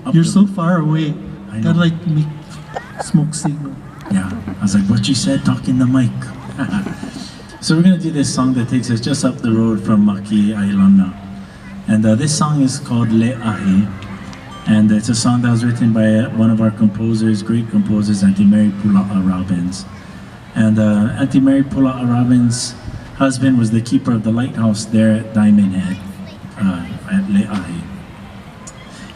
up You're so far away. I know. Gotta like make smoke signal. Yeah, I was like, what you said, talk in the mic. So we're gonna do this song that takes us just up the road from Maki Ailana. And this song is called ʻahi. And it's a song that was written by one of our composers, great composers, Auntie Mary Pulaʻa Robbins. And Auntie Mary Pulaʻa Robbins' husband was the keeper of the lighthouse there at Diamond Head, at ʻahi.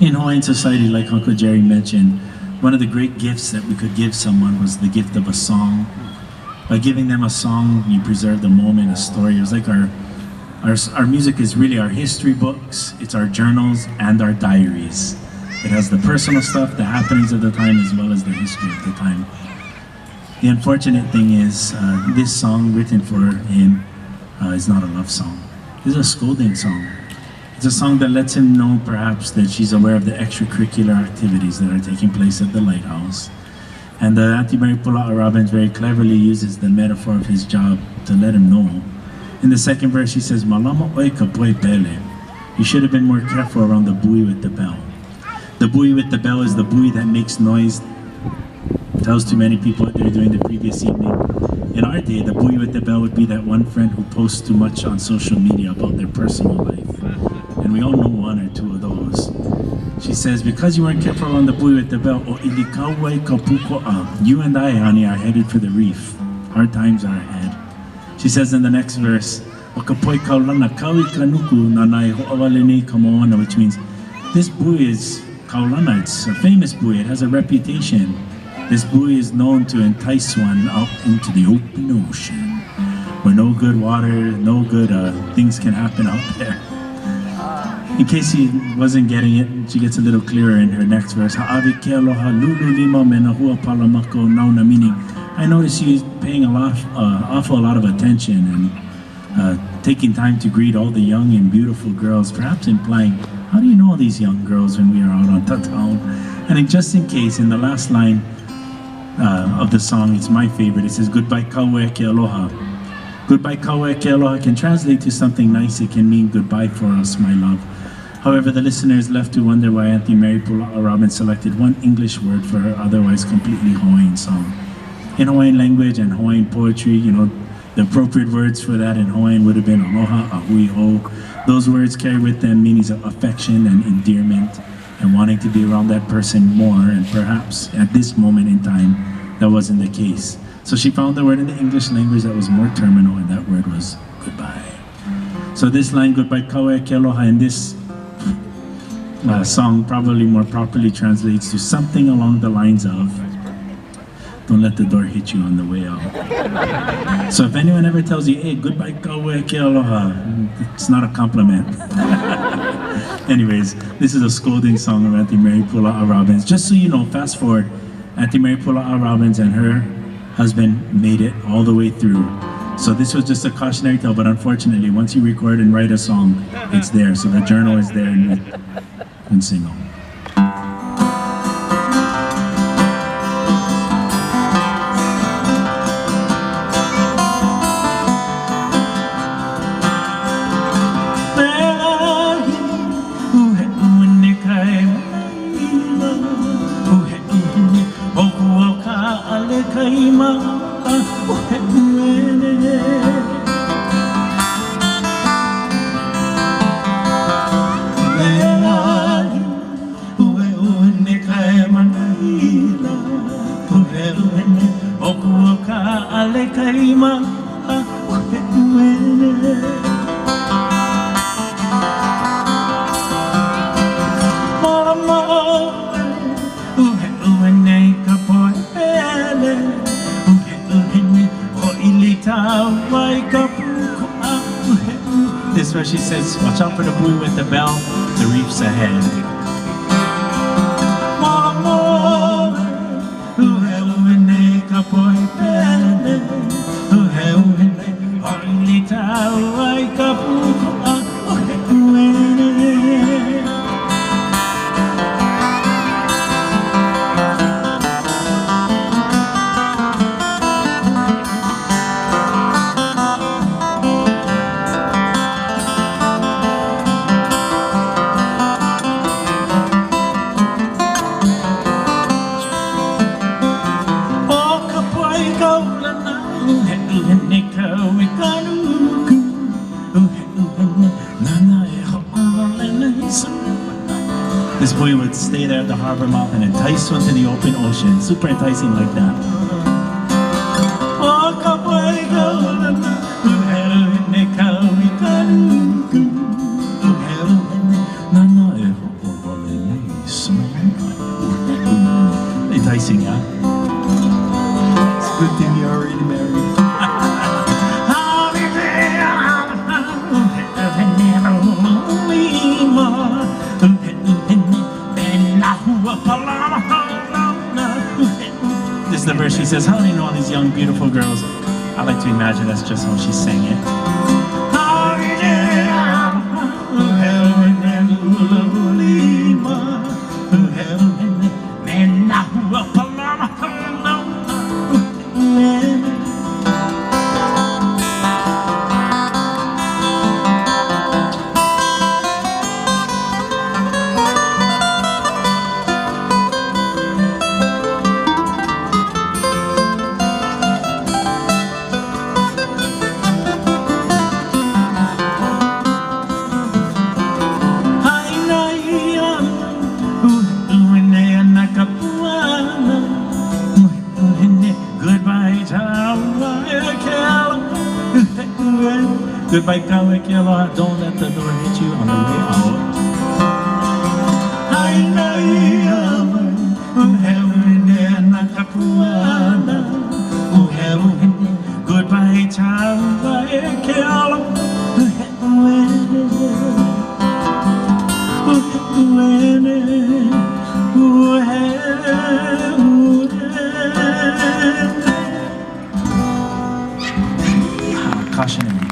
In Hawaiian society, like Uncle Jerry mentioned, one of the great gifts that we could give someone was the gift of a song. By giving them a song, you preserve the moment, a story. It was like our music is really our history books, it's our journals and our diaries. It has the personal stuff, the happenings of the time, as well as the history of the time. The unfortunate thing is, this song written for him is not a love song. It's a scolding song. It's a song that lets him know, perhaps, that she's aware of the extracurricular activities that are taking place at the lighthouse. And Auntie Mary Pulaʻa Robbins very cleverly uses the metaphor of his job to let him know. In the second verse, she says, "Malama oi ka poi pele." You should have been more careful around the buoy with the bell. The buoy with the bell is the buoy that makes noise, tells too many people what they're doing the previous evening. In our day, the buoy with the bell would be that one friend who posts too much on social media about their personal life. And we all know one or two of those. She says, because you weren't careful on the buoy with the bell, you and I, honey, are headed for the reef. Hard times are ahead. She says in the next verse, which means this buoy is kaulana, it's a famous buoy, it has a reputation. This buoy is known to entice one out into the open ocean, where no good water, no good things can happen out there. In case he wasn't getting it, she gets a little clearer in her next verse. Meaning, I notice she's paying awful lot of attention and taking time to greet all the young and beautiful girls, perhaps implying, how do you know all these young girls when we are out on Tatao? And just in case, in the last line of the song, it's my favorite, it says, "Goodbye kaue ke aloha." Goodbye kaue ke aloha can translate to something nice. It can mean goodbye for us, my love. However, the listener is left to wonder why Auntie Mary Pulaʻa Robbins selected one English word for her otherwise completely Hawaiian song. In Hawaiian language and Hawaiian poetry, you know, the appropriate words for that in Hawaiian would have been aloha, ahui ho. Those words carry with them meanings of affection and endearment and wanting to be around that person more, and perhaps at this moment in time, that wasn't the case. So she found the word in the English language that was more terminal, and that word was goodbye. So this line, goodbye kaue ke aloha, in this song probably more properly translates to something along the lines of, don't let the door hit you on the way out. So if anyone ever tells you, hey, goodbye kaue ke aloha, it's not a compliment. Anyways, this is a scolding song of Auntie Mary Pulaʻa Robbins. Just so you know, fast forward, Auntie Mary Pulaʻa Robbins and her husband made it all the way through. So this was just a cautionary tale, but unfortunately, once you record and write a song, it's there. So the journal is there and you can sing on. This is where she says, watch out for the buoy with the bell, the reef's ahead. we would stay there at the harbor mouth and entice one to the open ocean. Super enticing like that. Enticing, yeah? It's a good thing you're already married. This is the verse she says, how do you know all these young beautiful girls? I like to imagine that's just how she sang it. Goodbye, Kamuela. Don't let the door hit you on the way out. Goodbye, cautionary.